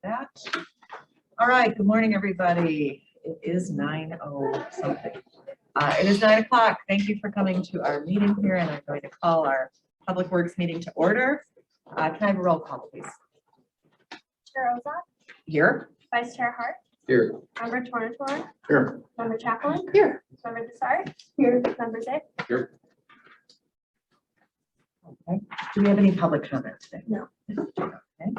that. All right, good morning, everybody. It is 9:00 something. It is 9 o'clock. Thank you for coming to our meeting here, and I'm going to call our Public Works meeting to order. Can I have a roll call, please? Chair Ozak, Here. Vice Chair Hart, Here. Member Tornator, Here. Member Chaplin, Here. Member Desart, here, Member Zip. Here. Okay. Do we have any public comment today? No. Okay.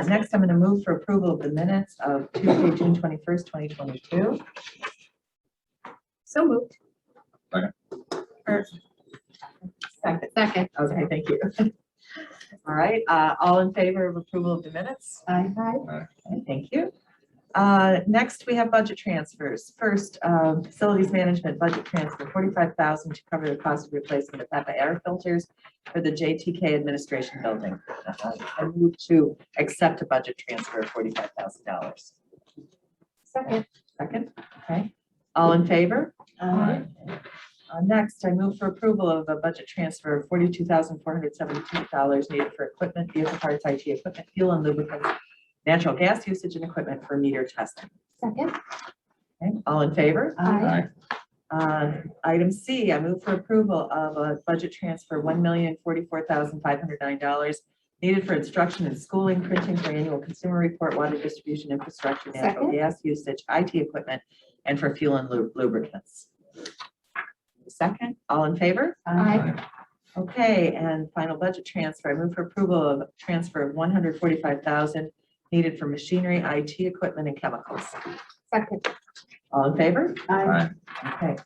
Next, I'm going to move for approval of the minutes of Tuesday, June 21st, 2022. So moved. Second. Second. Okay, thank you. All right, all in favor of approval of the minutes? Aye. Okay, thank you. Next, we have budget transfers. First, facilities management budget transfer, $45,000 to cover the cost of replacement of HEPA air filters for the JTK administration building. I move to accept a budget transfer of $45,000. Second. Second, okay. All in favor? Aye. Next, I move for approval of a budget transfer of $42,472 needed for equipment, vehicle parts, IT equipment, fuel and lubricants, natural gas usage and equipment for meter testing. Second. Okay, all in favor? Aye. Item C, I move for approval of a budget transfer $1,044,509 needed for instruction and schooling, printing for annual consumer report, water distribution infrastructure, natural gas usage, IT equipment, and for fuel and lubricants. Second, all in favor? Aye. Okay, and final budget transfer. I move for approval of transfer of $145,000 needed for machinery, IT equipment, and chemicals. Second. All in favor? Aye. Okay.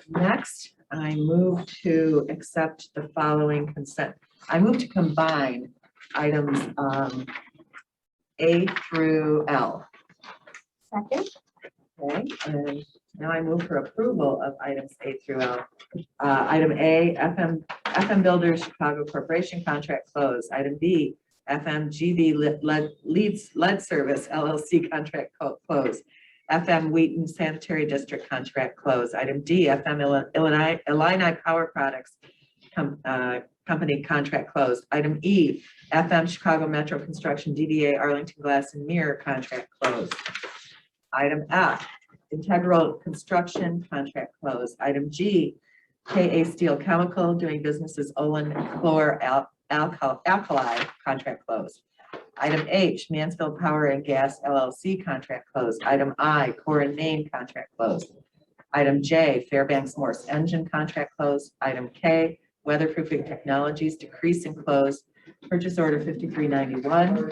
Next, I move to accept the following consent. I move to combine items A through L. Second. Okay, and now I move for approval of items A through L. Item A, FM Builders Chicago Corporation contract close. Item B, FMGB lead service LLC contract close. FM Wheaton Sanitary District contract close. Item D, FM Illini Power Products Company contract closed. Item E, FM Chicago Metro Construction DBA Arlington Glass and Mirror contract closed. Item F, Integral Construction contract closed. Item G, KA Steel Chemical doing business as Olin Chlor Alkali contract closed. Item H, Mansfield Power and Gas LLC contract closed. Item I, Core and Main contract closed. Item J, Fairbanks Morse Engine contract closed. Item K, Weatherproofing Technologies decrease and close. Purchase order 5391.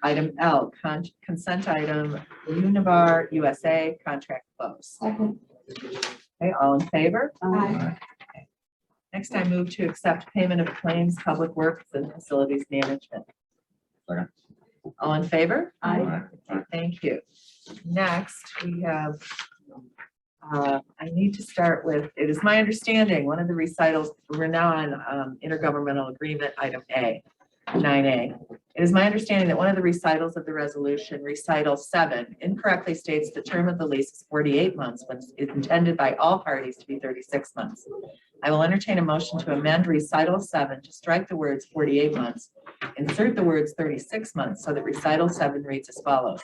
Item L, consent item Univar USA contract close. Second. Okay, all in favor? Aye. Okay. Next, I move to accept payment of claims, public works, and facilities management. Second. All in favor? Aye. Okay, thank you. Next, we have, I need to start with, it is my understanding, one of the recitals, we're now on intergovernmental agreement, item A, 9A. It is my understanding that one of the recitals of the resolution, recital 7, incorrectly states the term of the lease is 48 months when it's intended by all parties to be 36 months. I will entertain a motion to amend recital 7 to strike the words 48 months, insert the words 36 months so that recital 7 reads as follows.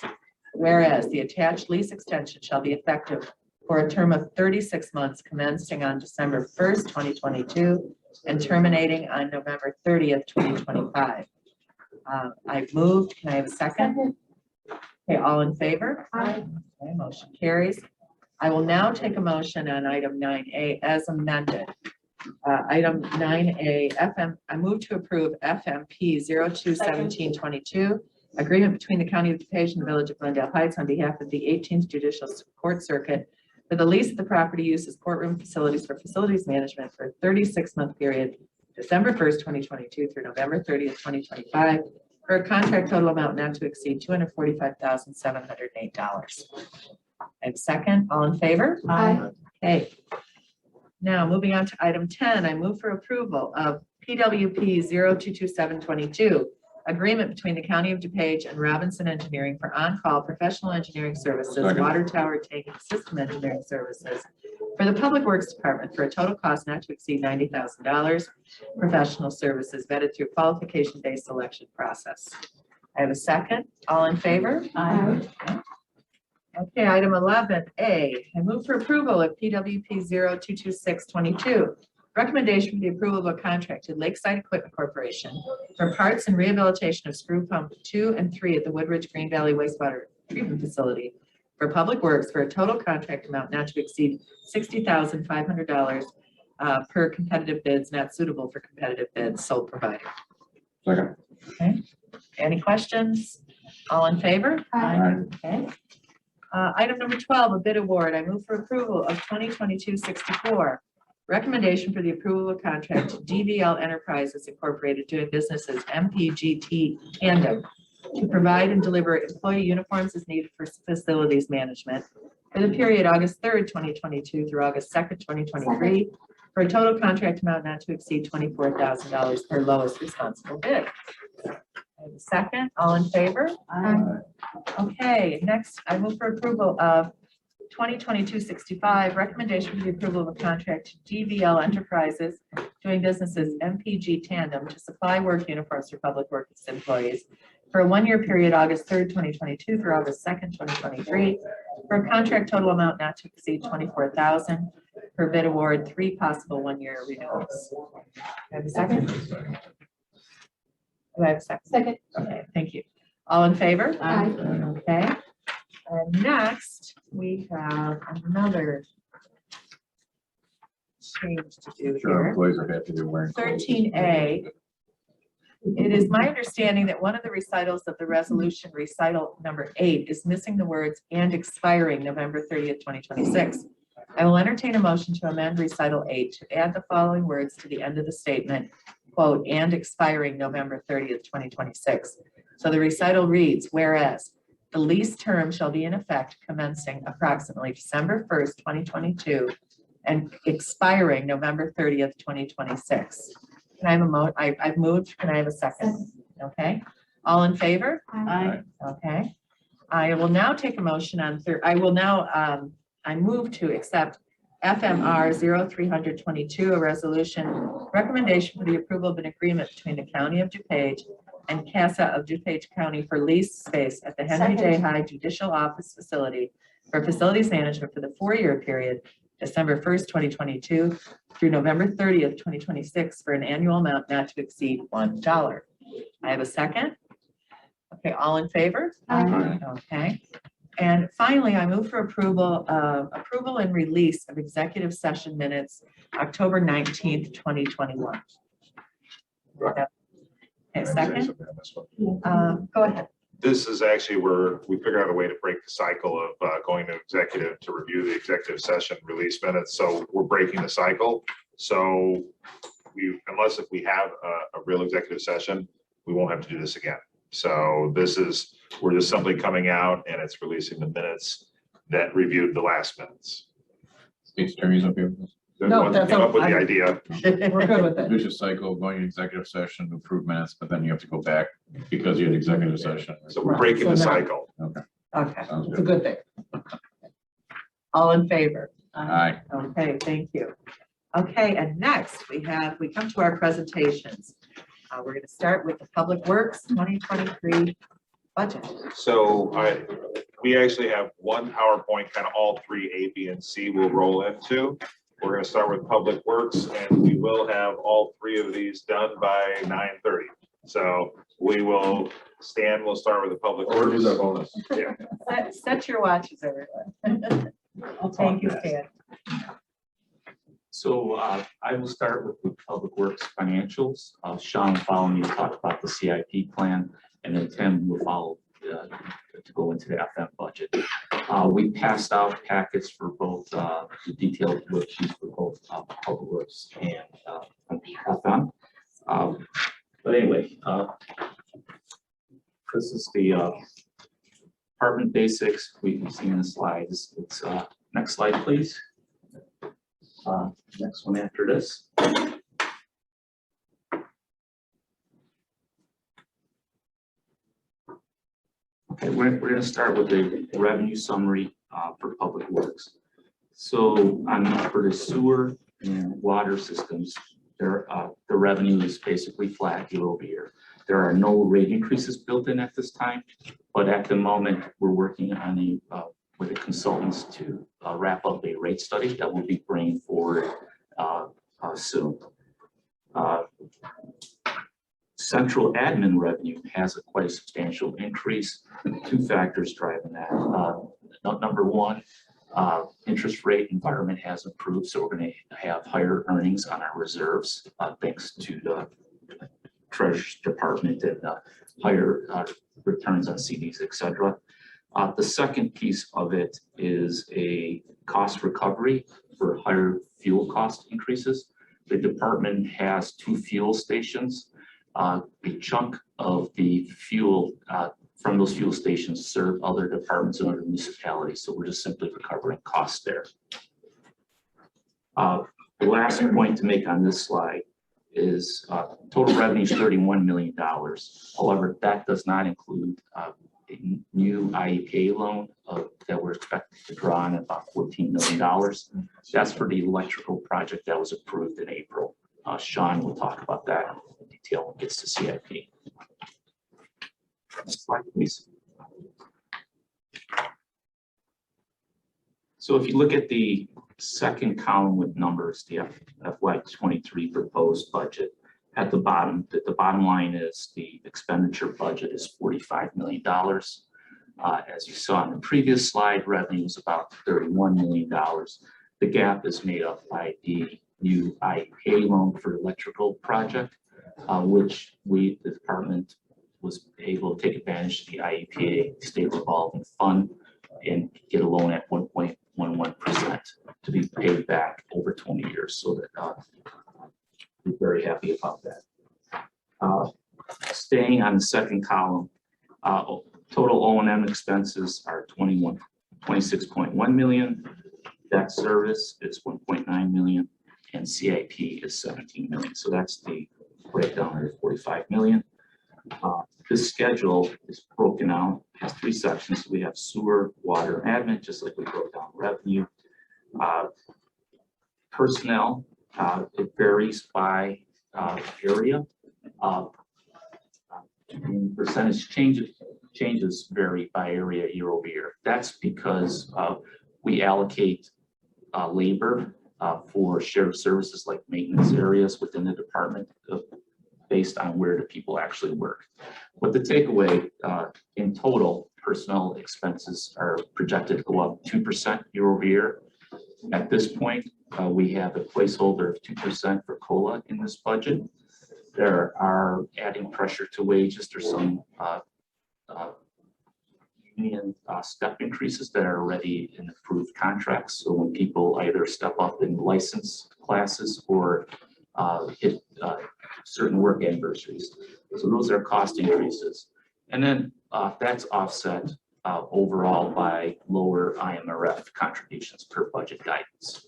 Whereas the attached lease extension shall be effective for a term of 36 months commencing on December 1st, 2022 and terminating on November 30th, 2025. I've moved. Can I have a second? Okay, all in favor? Aye. Okay, motion carries. I will now take a motion on item 9A as amended. Item 9A, I move to approve FMP 021722, agreement between the County of DuPage and the Village of Glendale Heights on behalf of the 18th Judicial Court Circuit for the lease of the property use as courtroom facilities for facilities management for a 36-month period, December 1st, 2022 through November 30th, 2025, for a contract total amount not to exceed $245,708. And second, all in favor? Aye. Okay. Now, moving on to item 10, I move for approval of PWP 022722, agreement between the County of DuPage and Robinson Engineering for on-call professional engineering services, Second. water tower tank system engineering services for the Public Works Department for a total cost not to exceed $90,000. Professional services vetted through qualification-based selection process. I have a second. All in favor? Aye. Okay, item 11A, I move for approval of PWP 022622. Recommendation for the approval of a contract to Lakeside Equipment Corporation for parts and rehabilitation of screw pump 2 and 3 at the Woodridge Green Valley Wastewater Treatment Facility for Public Works for a total contract amount not to exceed $60,500 per competitive bids, not suitable for competitive bids, sole provider. Second. Okay, any questions? All in favor? Aye. Okay. Item number 12, a bid award. I move for approval of 2022-64. Recommendation for the approval of contract to DVL Enterprises Incorporated doing business as MPGT Tandem to provide and deliver employee uniforms as needed for facilities management for the period August 3rd, 2022 through August 2nd, 2023 for a total contract amount not to exceed $24,000 per lowest responsible bid. I have a second. All in favor? Aye. Okay, next, I move for approval of 2022-65, recommendation for the approval of a contract to DVL Enterprises doing business as MPG Tandem to supply work uniforms for public works employees for a one-year period, August 3rd, 2022 through August 2nd, 2023, for a contract total amount not to exceed $24,000 per bid award, 3 possible one-year renewals. I have a second? Do I have a second? Second. Okay, thank you. All in favor? Aye. Okay. And next, we have another change to do Sure, here. employees are happy they're wearing. clothes. 13A. It is my understanding that one of the recitals of the resolution, recital number 8, is missing the words "and expiring November 30th, 2026. I will entertain a motion to amend recital 8 to add the following words to the end of the statement, quote, "and expiring November 30th, 2026. So the recital reads, whereas the lease term shall be in effect commencing approximately December 1st, 2022 and expiring November 30th, 2026. Can I have I've moved. Can I have a second? Okay. All in favor? Aye. Okay. I will now take a motion on I move to accept FMR 0322, a resolution recommendation for the approval of an agreement between the County of DuPage and CASA of DuPage County for lease space at the Henry J. Second. Hyde Judicial Office Facility for facilities management for the 4-year period, December 1st, 2022 through November 30th, 2026 for an annual amount not to exceed $1. I have a second. Okay, all in favor? Aye. Okay. And finally, I move for approval and release of executive session minutes, October 19th, 2021. Right. Okay, second. Go ahead. This is actually where we figured out a way to break the cycle of going to executive to review the executive session release minutes. So we're breaking the cycle. So unless if we have a real executive session, we won't have to do this again. So we're just simply coming out and it's releasing the minutes that reviewed the last minutes. State's attorney's up here. No, that's Came up with the okay. idea. We're good with it. Vicious cycle, going to executive session, approve minutes, but then you have to go back because you had executive session. So we're breaking the So now- cycle. Okay, Sounds it's a good. good thing. All in favor? Aye. Okay, thank you. Okay, and next we come to our presentations. We're going to start with the Public Works 2023 budget. So we actually have one PowerPoint, kind of all 3 A, B, and C will roll into. We're going to start with Public Works, and we will have all 3 of these done by 9:30. So we will, Stan will start with the Public Or is that Works. bonus? Set your watches, everyone. Thank you, Stan. So I will start with the Public Works financials. Sean will follow me to talk about the CIP plan, and then Tim will follow to go into the FM budget. We passed out packets for both the detailed worksheets for both Public Works and FM. But anyway, this is the department basics we've seen in the slides. It's next slide, please. Next one after this. Okay, we're going to start with the revenue summary for Public Works. So for the sewer and water systems, the revenue is basically flat year over year. There are no rate increases built in at this time, but at the moment, we're working on with the consultants to wrap up a rate study that will be bringing forward soon. Central admin revenue has quite a substantial increase. Two factors driving that. Number one, interest rate environment has improved, so we're going to have higher earnings on our reserves thanks to the Treasury Department and higher returns on CDs, etc. The second piece of it is a cost recovery for higher fuel cost increases. The department has 2 fuel stations. A chunk of the fuel from those fuel stations serve other departments and other municipalities, so we're just simply recovering costs there. The last point to make on this slide is total revenue is $31 million. However, that does not include a new IEPA loan that we're expected to draw on about $14 million. That's for the electrical project that was approved in April. Sean will talk about that in detail when it gets to CIP. Next slide, please. So if you look at the second column with numbers, the FY23 proposed budget, at the bottom line is the expenditure budget is $45 million. As you saw in the previous slide, revenue is about $31 million. The gap is made up by the new IEPA loan for electrical project, which the department was able to take advantage of the IEPA state revolving fund and get a loan at 1.11% to be paid back over 20 years. So that we're very happy about that. Staying on the second column, total O&M expenses are $26.1 million. Debt service is $1.9 million, and CIP is $17 million. So that's the breakdown of $45 million. This schedule is broken out, has 3 sections. We have sewer, water, and admin, just like we broke down revenue. Personnel, it varies by area. Percentage changes vary by area year over year. That's because we allocate labor for shared services like maintenance areas within the department based on where the people actually work. But the takeaway in total, personnel expenses are projected to go up 2% year over year. At this point, we have a placeholder of 2% for COLA in this budget. There are adding pressure to wages. There's some union step increases that are already in approved contracts. So when people either step up in license classes or hit certain work anniversaries. So those are cost increases. And then that's offset overall by lower IMRF contributions per budget guidance.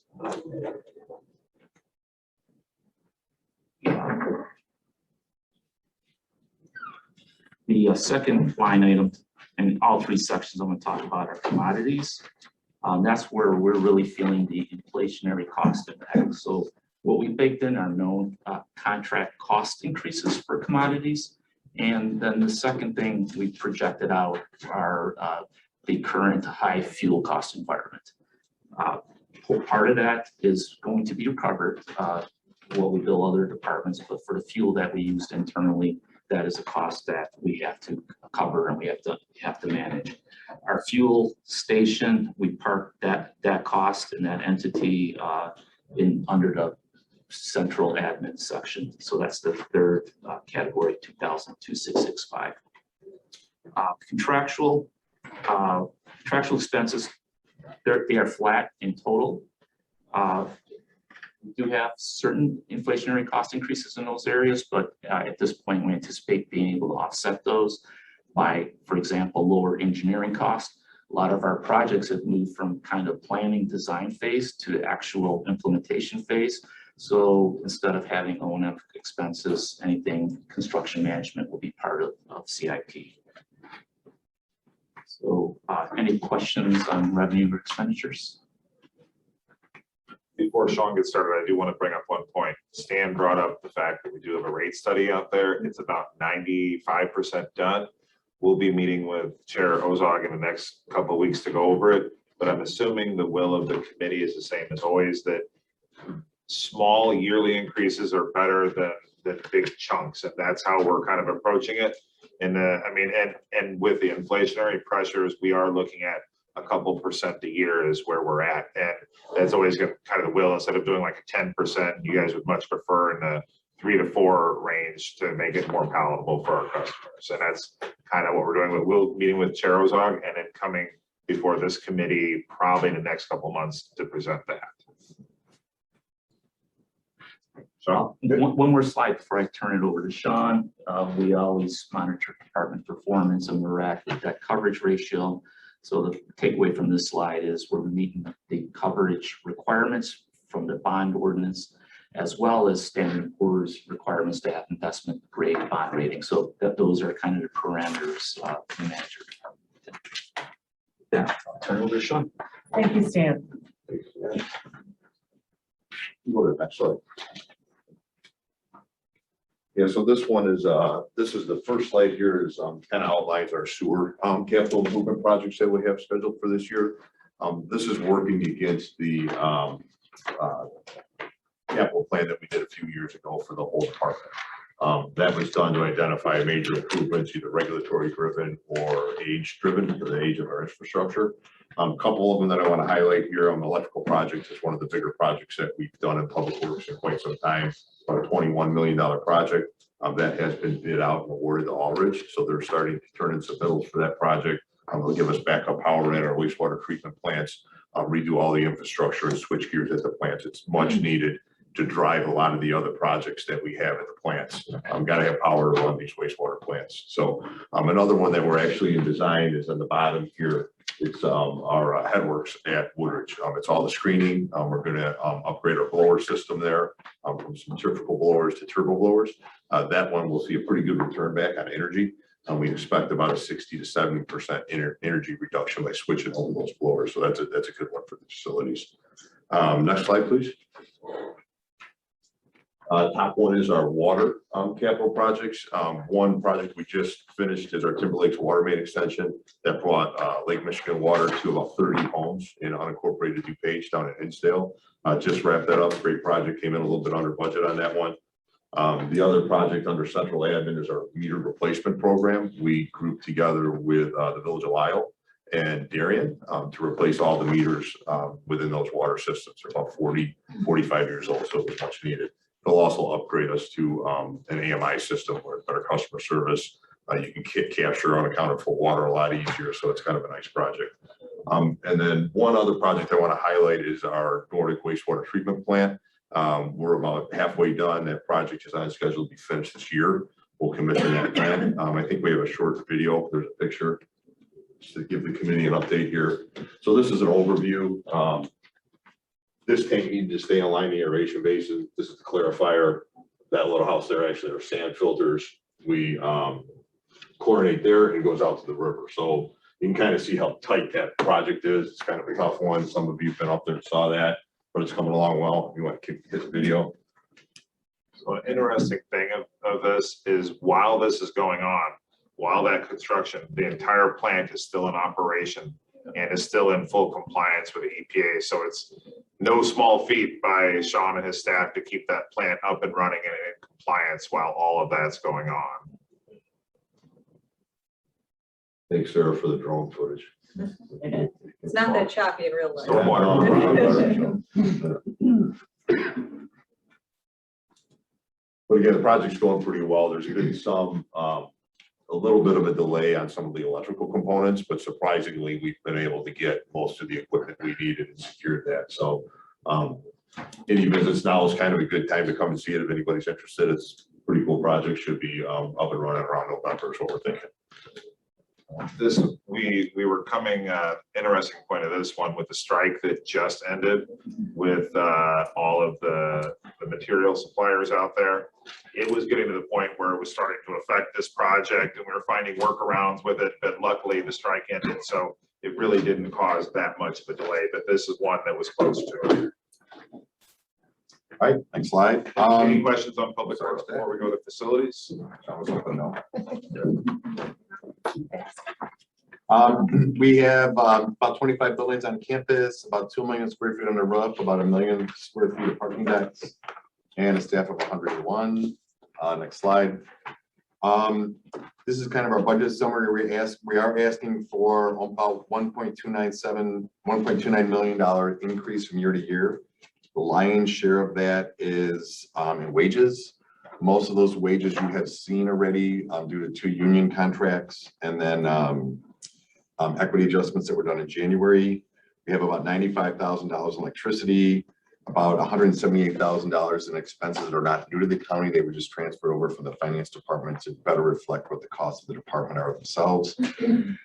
The second line item in all 3 sections I'm going to talk about are commodities. That's where we're really feeling the inflationary cost impact. So what we baked in are known contract cost increases for commodities. And then the second thing we projected out are the current high fuel cost environment. Part of that is going to be recovered, what we bill other departments, but for the fuel that we used internally, that is a cost that we have to cover and we have to manage. Our fuel station, we park that cost in that entity under the central admin section. So that's the third category, 2,02665. Contractual expenses, they are flat in total. We do have certain inflationary cost increases in those areas, but at this point, we anticipate being able to offset those by, for example, lower engineering costs. A lot of our projects have moved from kind of planning design phase to actual implementation phase. So instead of having O&M expenses, anything construction management will be part of CIP. So any questions on revenue or expenditures? Before before Sean gets started, I do want to bring up one point. Stan brought up the fact that we do have a rate study out there. It's about 95% done. We'll be meeting with Chair Ozog in the next couple of weeks to go over it, but I'm assuming the will of the committee is the same as always, that small yearly increases are better than big chunks, and that's how we're kind of approaching it. And I mean, and with the inflationary pressures, we are looking at a couple percent a year is where we're at, and that's always going to kind of the will. Instead of doing like a 10%, you guys would much prefer in the 3 to 4 range to make it more palatable for our customers, and that's kind of what we're doing. We'll meeting with Chair Ozog and then coming before this committee probably in the next couple months to present that. So One more slide before I turn it over to Sean. We always monitor department performance and we're at the debt coverage ratio. So the takeaway from this slide is we're meeting the coverage requirements from the bond ordinance, as well as Standard & Poor's requirements to have investment grade bond rating. So that those are kind of the parameters the manager department. Yeah, I'll turn it over to Sean. Thank you, Stan. Go to the next slide. Yeah, so this one is, this is the first slide here is kind of outlines our sewer capital improvement projects that we have scheduled for this year. This is working against the capital plan that we did a few years ago for the whole department. That was done to identify major improvements, either regulatory driven or age driven for the age of our infrastructure. A couple of them that I want to highlight here on the electrical projects is one of the bigger projects that we've done in public works in quite some time. About a $21 million project that has been bid out and awarded to Allridge. So they're starting to turn in some bills for that project. They'll give us backup power in our wastewater treatment plants, redo all the infrastructure and switch gears at the plants. It's much needed to drive a lot of the other projects that we have at the plants. Got to have power to run these wastewater plants. So another one that we're actually in design is on the bottom here. It's our headworks at Woodridge. It's all the screening. We're going to upgrade our blower system there from some typical blowers to turbo blowers. That one will see a pretty good return back on energy. We expect about a 60 to 70% energy reduction by switching over those blowers. So that's a good one for the facilities. Next slide, please. Top one is our water capital projects. One project we just finished is our Timber Lakes water main extension that brought Lake Michigan water to about 30 homes in unincorporated DuPage down at Hinsdale. Just wrapped that up. Great project. Came in a little bit under budget on that one. The other project under central admin is our meter replacement program. We grouped together with the Village of Lisle and Darien to replace all the meters within those water systems. They're about 45 years old, so it was much needed. They'll also upgrade us to an AMI system where better customer service. You can capture unaccounted for water a lot easier, so it's kind of a nice project. And then one other project I want to highlight is our Nordic wastewater treatment plant. We're about halfway done. That project is on schedule to be finished this year. We'll commission that plant. I think we have a short video. There's a picture just to give the committee an update here. So this is an overview. This tank needed to stay in line the aeration basin. This is the clarifier. That little house there actually are sand filters. We chlorinate there and it goes out to the river. So you can kind of see how tight that project is. It's kind of a tough one. Some of you have been up there and saw that, but it's coming along well. You want to hit the video. So an interesting thing of this is while this is going on, while that construction, the entire plant is still in operation and is still in full compliance with the EPA. So it's no small feat by Sean and his staff to keep that plant up and running and in compliance while all of that's going on. Thanks, Sarah, for the drone footage. It's not that choppy in real life. But again, the project's going pretty well. There's been some, a little bit of a delay on some of the electrical components, but surprisingly, we've been able to get most of the equipment we needed and secured that. So any visits now is kind of a good time to come and see it if anybody's interested. It's a pretty cool project. Should be up and running around November is what we're thinking. This, we were coming, interesting point of this one with the strike that just ended with all of the material suppliers out there. It was getting to the point where it was starting to affect this project and we were finding workarounds with it, but luckily the strike ended. So it really didn't cause that much of a delay, but this is one that was close to it. All right, next slide. Any questions on public works before we go to facilities? I was hoping no. We have about 25 buildings on campus, about 2 million square feet on the roof, about 1 million square feet of parking decks, and a staff of 101. Next slide. This is kind of our budget summary. We are asking for about $1.29 million increase from year to year. The lion's share of that is in wages. Most of those wages you have seen already due to 2 union contracts, and then equity adjustments that were done in January. We have about $95,000 in electricity, about $178,000 in expenses that are not new to the county. They were just transferred over from the finance department to better reflect what the costs of the department are themselves. In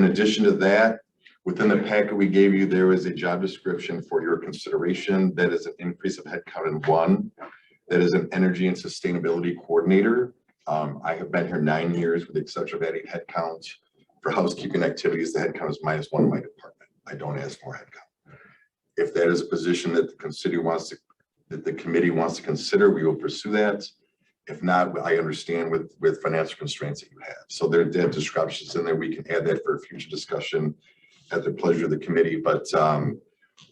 addition to that, within the packet we gave you, there is a job description for your consideration. That is an increase of headcount in 1. That is an energy and sustainability coordinator. I have been here 9 years with the exception of adding headcount. For housekeeping activities, the headcount is -1 in my department. I don't ask for headcount. If that is a position that the committee wants to consider, we will pursue that. If not, I understand with financial constraints that you have. So there are descriptions in there. We can add that for a future discussion at the pleasure of the committee. But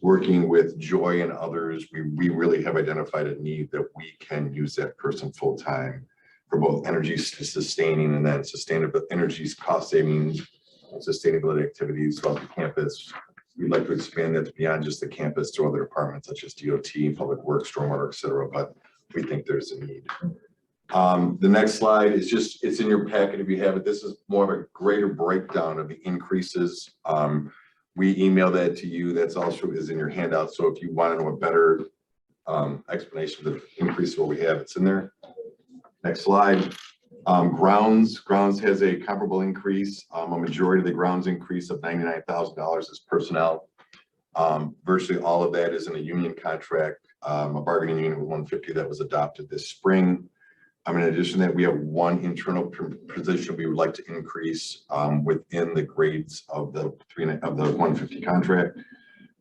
working with Joy and others, we really have identified a need that we can use that person full time for both energy sustaining and then sustainable energies, cost savings, and sustainability activities throughout the campus. We'd like to expand that beyond just the campus to other departments such as DOT, Public Works, Stormwater, et cetera, but we think there's a need. The next slide is it's in your packet if you have it. This is more of a greater breakdown of the increases. We email that to you. That's also is in your handout. So if you want to know a better explanation of the increase of what we have, it's in there. Next slide. Grounds has a comparable increase. A majority of the grounds increase of $99,000 is personnel. Virtually all of that is in a union contract, a bargaining unit with 150 that was adopted this spring. In addition to that, we have 1 internal position we would like to increase within the grades of the 150 contract.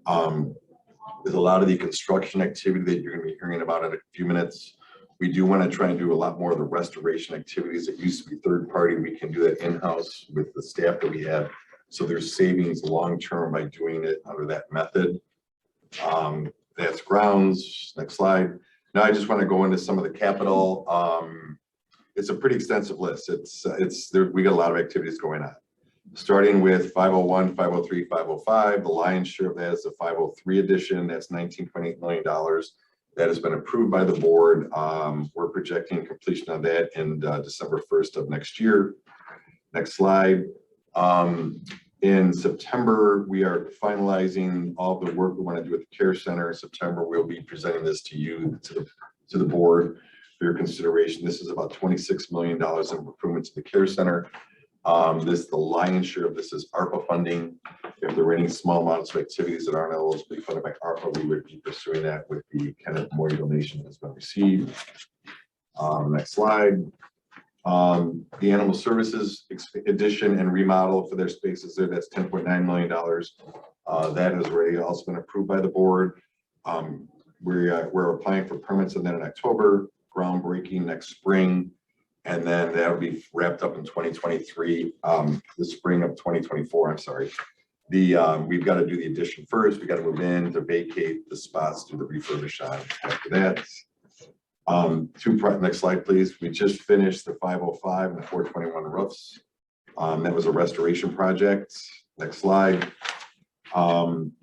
There's a lot of the construction activity that you're going to be hearing about in a few minutes. We do want to try and do a lot more of the restoration activities that used to be third party. We can do that in-house with the staff that we have. So there's savings long-term by doing it under that method. That's grounds. Next slide. Now I just want to go into some of the capital. It's a pretty extensive list. We got a lot of activities going on. Starting with 501, 503, 505. The lion's share of that is the 503 edition. That's $19.8 million. That has been approved by the board. We're projecting completion of that in December 1st of next year. Next slide. In September, we are finalizing all the work we want to do at the Care Center. In September, we'll be presenting this to you, to the board for your consideration. This is about $26 million in improvement to the Care Center. The lion's share of this is ARPA funding. If there are any small amounts of activities that aren't eligible to be funded by ARPA, we would be pursuing that with the Kenneth Moore donation that's been received. Next slide. The animal services addition and remodel for their spaces there, that's $10.9 million. That has already also been approved by the board. We're applying for permits and then in October, groundbreaking next spring. And then that'll be wrapped up in 2023, the spring of 2024, I'm sorry. We've got to do the addition first. We got to move in to vacate the spots, do the refurbish on after that. Next slide, please. We just finished the 505 and the 421 roofs. That was a restoration project. Next slide.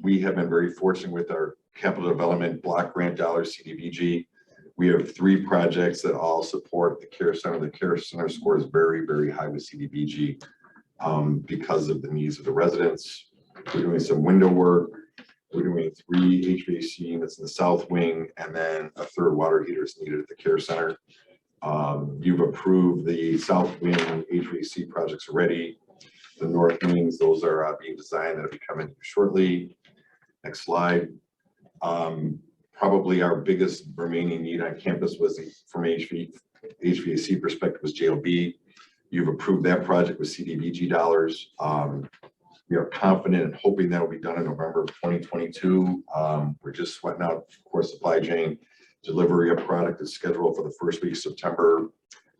We have been very fortunate with our capital development block grant dollars, CDBG. We have 3 projects that all support the Care Center. The Care Center score is very, very high with CDBG because of the needs of the residents. We're doing some window work. We're doing 3 HVAC units in the south wing, and then a 3rd water heater is needed at the Care Center. You've approved the south wing HVAC projects already. The north wings, those are being designed. That'll be coming shortly. Next slide. Probably our biggest remaining need on campus was from HVAC perspective was JLB. You've approved that project with CDBG dollars. We are confident and hoping that will be done in November of 2022. We're just sweating out, of course, supply chain Delivery of product is scheduled for the first week of September.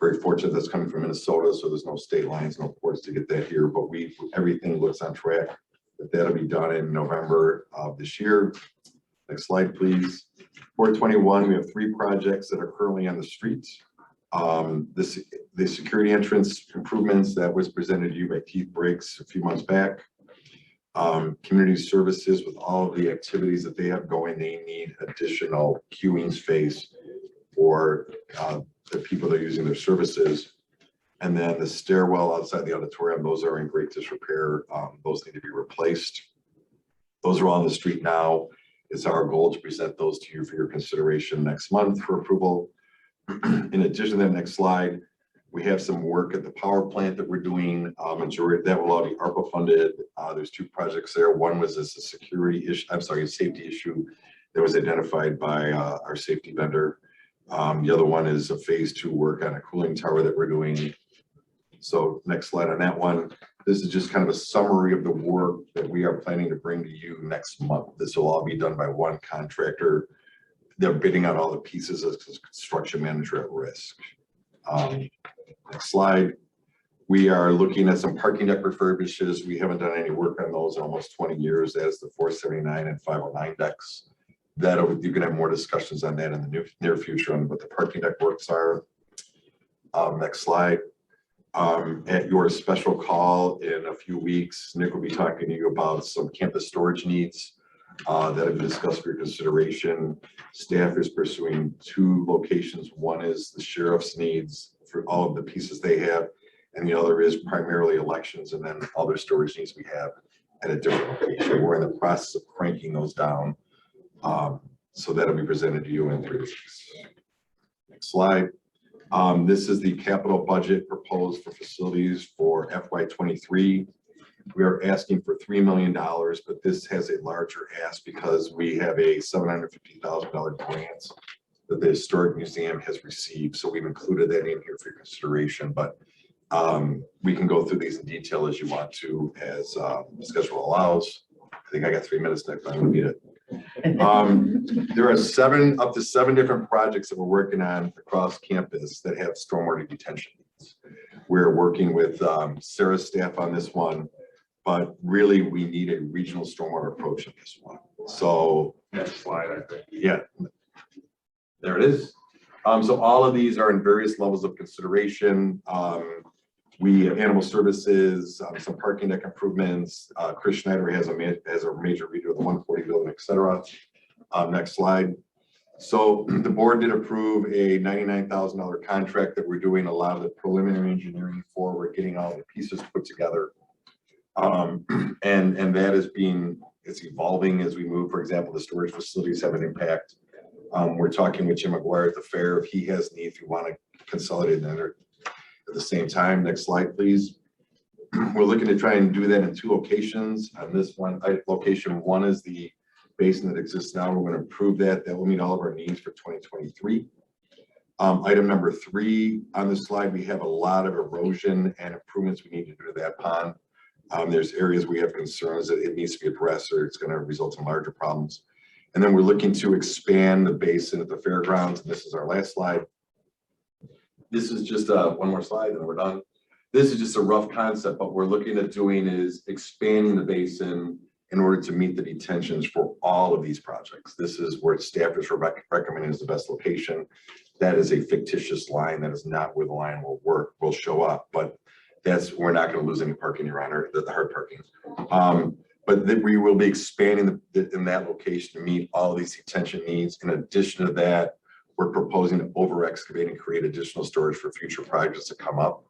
Very fortunate that's coming from Minnesota, so there's no state lines, no ports to get that here, but everything looks on track. That'll be done in November of this year. Next slide, please. 421, we have 3 projects that are currently on the streets. The security entrance improvements that was presented to you by Keith Briggs a few months back. Community services, with all of the activities that they have going, they need additional queuing space for the people that are using their services. And then the stairwell outside the auditorium, those are in great disrepair. Those need to be replaced. Those are on the street now. It's our goal to present those to you for your consideration next month for approval. In addition to that, next slide, we have some work at the power plant that we're doing. Majority of that will all be ARPA funded. There's 2 projects there. One was this a security issue, I'm sorry, a safety issue that was identified by our safety vendor. The other one is a phase 2 work on a cooling tower that we're doing. So next slide on that one. This is just kind of a summary of the work that we are planning to bring to you next month. This will all be done by one contractor. They're bidding out all the pieces as a construction manager at risk. Next slide. We are looking at some parking deck refurbishes. We haven't done any work on those in almost 20 years. As the 479 and 509 decks. You can have more discussions on that in the near future on what the parking deck works are. Next slide. At your special call in a few weeks, Nick will be talking to you about some campus storage needs that have been discussed for your consideration. Staff is pursuing 2 locations. One is the sheriff's needs for all of the pieces they have, and the other is primarily elections and then other storage needs we have at a different location. We're in the process of cranking those down. So that'll be presented to you in 3 weeks. Next slide. This is the capital budget proposed for facilities for FY23. We are asking for $3 million, but this has a larger ask because we have a $750,000 grant that the Historic Museum has received. So we've included that in here for your consideration, but we can go through these in detail as you want to, as the schedule allows. I think I got 3 minutes next. I'm gonna beat it. There are up to 7 different projects that we're working on across campus that have stormwater detention needs. We're working with Sarah's staff on this one, but really we need a regional stormwater approach in this one. So Next slide, I think. yeah, there it is. So all of these are in various levels of consideration. Animal services, some parking deck improvements. Chris Schneider has a major redo of the 140 building, et cetera. Next slide. So the board did approve a $99,000 contract that we're doing a lot of the preliminary engineering for. We're getting all the pieces put together. And that is it's evolving as we move. For example, the storage facilities have an impact. We're talking with Jim McGuire at the fair if he has need, if you want to consolidate another. At the same time, next slide, please. We're looking to try and do that in 2 locations. On this one, location 1 is the basin that exists now. We're going to improve that. That will meet all of our needs for 2023. Item number 3 on this slide, we have a lot of erosion and improvements we need to do to that pond. There's areas we have concerns that it needs to be addressed or it's going to result in larger problems. And then we're looking to expand the basin at the fairgrounds. And this is our last slide. This is just one more slide and we're done. This is just a rough concept, but what we're looking at doing is expanding the basin in order to meet the detentions for all of these projects. This is where staff is recommending is the best location. That is a fictitious line. That is not where the line will show up, but we're not going to lose any parking, Your Honor, the hard parking. But we will be expanding in that location to meet all of these detention needs. In addition to that, we're proposing to over excavate and create additional storage for future projects to come up.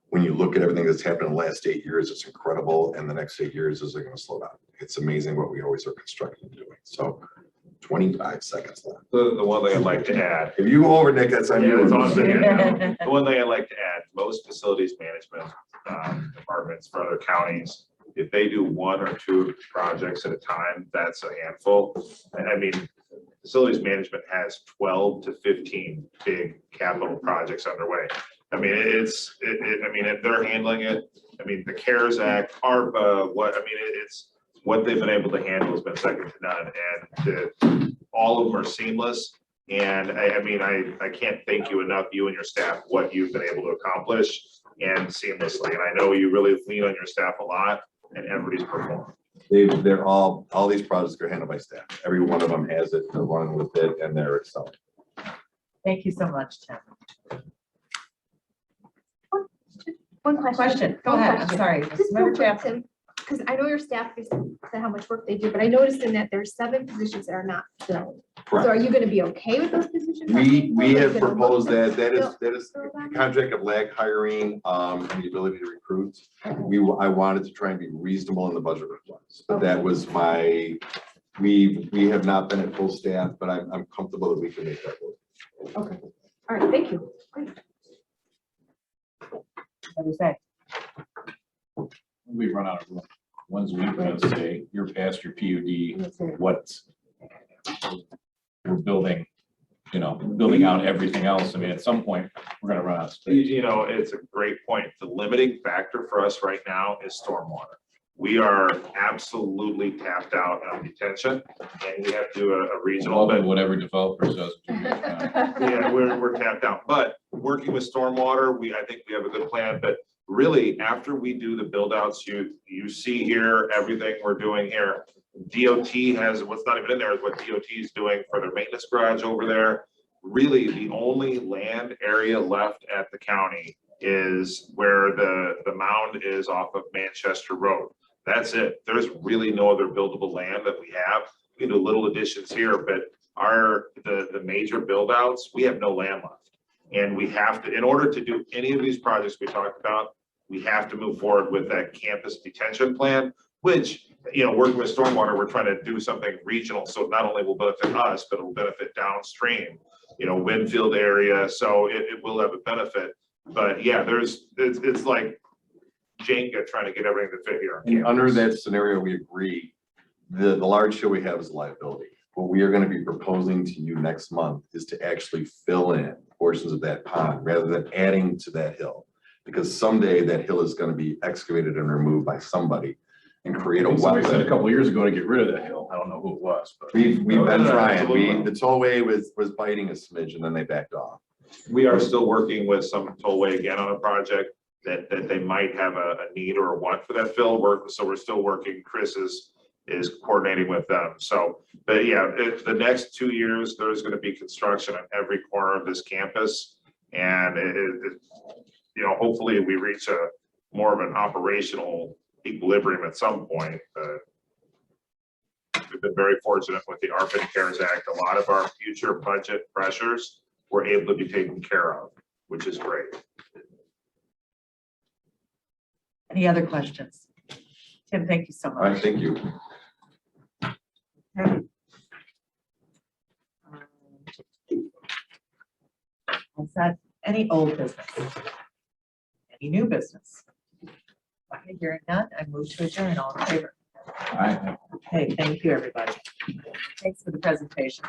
When you look at everything that's happened in the last 8 years, it's incredible. And the next 8 years is going to slow down. It's amazing what we always are constructing and doing. So 25 seconds left. The one thing I'd like to add. If you go over, Nick, that's on Yeah, you. it's on me. The one thing I'd like to add, most facilities management departments for other counties, if they do 1 or 2 projects at a time, that's a handful. And I mean, facilities management has 12 to 15 big capital projects underway. I mean, I mean, if they're handling it, I mean, the CARES Act, ARPA, it's what they've been able to handle has been second to none. And all of them are seamless. And I mean, I can't thank you enough, you and your staff, what you've been able to accomplish and seamlessly. And I know you really lean on your staff a lot and everybody's performed. They're all these projects are handled by staff. Every one of them has it, they're running with it, and they're excelling. Thank you so much, Tim. One question. Question, go One ahead, I'm question. sorry. Just Mr. real quick, Chapman. Tim, because I know your staff is said how much work they do, but I noticed in that there's 7 positions that are not filled. So are you gonna be okay with those positions? not being We filled? have Is it a proposed motion that, to that fill- is fill them? contract of lag hiring, and the ability to recruit. I wanted to try and be reasonable in the budget request, but that was we have not been at full staff, but I'm comfortable that we can make that work. Okay, all right, thank you. Great. What do you say? We run out of room. One's week, gonna say, you're past your PUD, what we're building, building out everything else. I mean, at some point, we're gonna run out of space. You know, it's a great point. The limiting factor for us right now is stormwater. We are absolutely tapped out on detention and we have to do a regional, but Whatever developer says. yeah, we're tapped out. But working with stormwater, I think we have a good plan, but really after we do the build outs, you see here, everything we're doing here. DOT has, what's not even in there is what DOT is doing for their maintenance garage over there. Really, the only land area left at the county is where the mound is off of Manchester Road. That's it. There's really no other buildable land that we have. We can do little additions here, but the major build outs, we have no land left. And we have to, in order to do any of these projects we talked about, we have to move forward with that campus detention plan, which, working with stormwater, we're trying to do something regional. So not only will benefit us, but it will benefit downstream, Winfield area. So it will have a benefit. But yeah, it's like Jenga trying to get everything to fit here. And under that scenario, we agree, the large hill we have is a liability. What we are going to be proposing to you next month is to actually fill in portions of that pond rather than adding to that hill. Because someday that hill is going to be excavated and removed by somebody and create a Somebody said a wetland. couple of years ago to get rid of that hill. I don't know who it was, but. We've been trying, Absolutely. the tollway was biting a smidge and then they backed off. We are still working with some tollway again on a project that they might have a need or a want for that fill work. So we're still working. Chris is coordinating with them. So, but yeah, the next 2 years, there's going to be construction on every corner of this campus. And hopefully we reach a more of an operational equilibrium at some point. We've been very fortunate with the ARPA and CARES Act. A lot of our future budget pressures were able to be taken care of, which is great. Any other questions? Tim, thank you so All right, much. thank you. Is that any old business? Any new business? Okay, hearing none, I move to adjourn. All in favor? I Hey, thank you, everybody. Thanks for the presentations.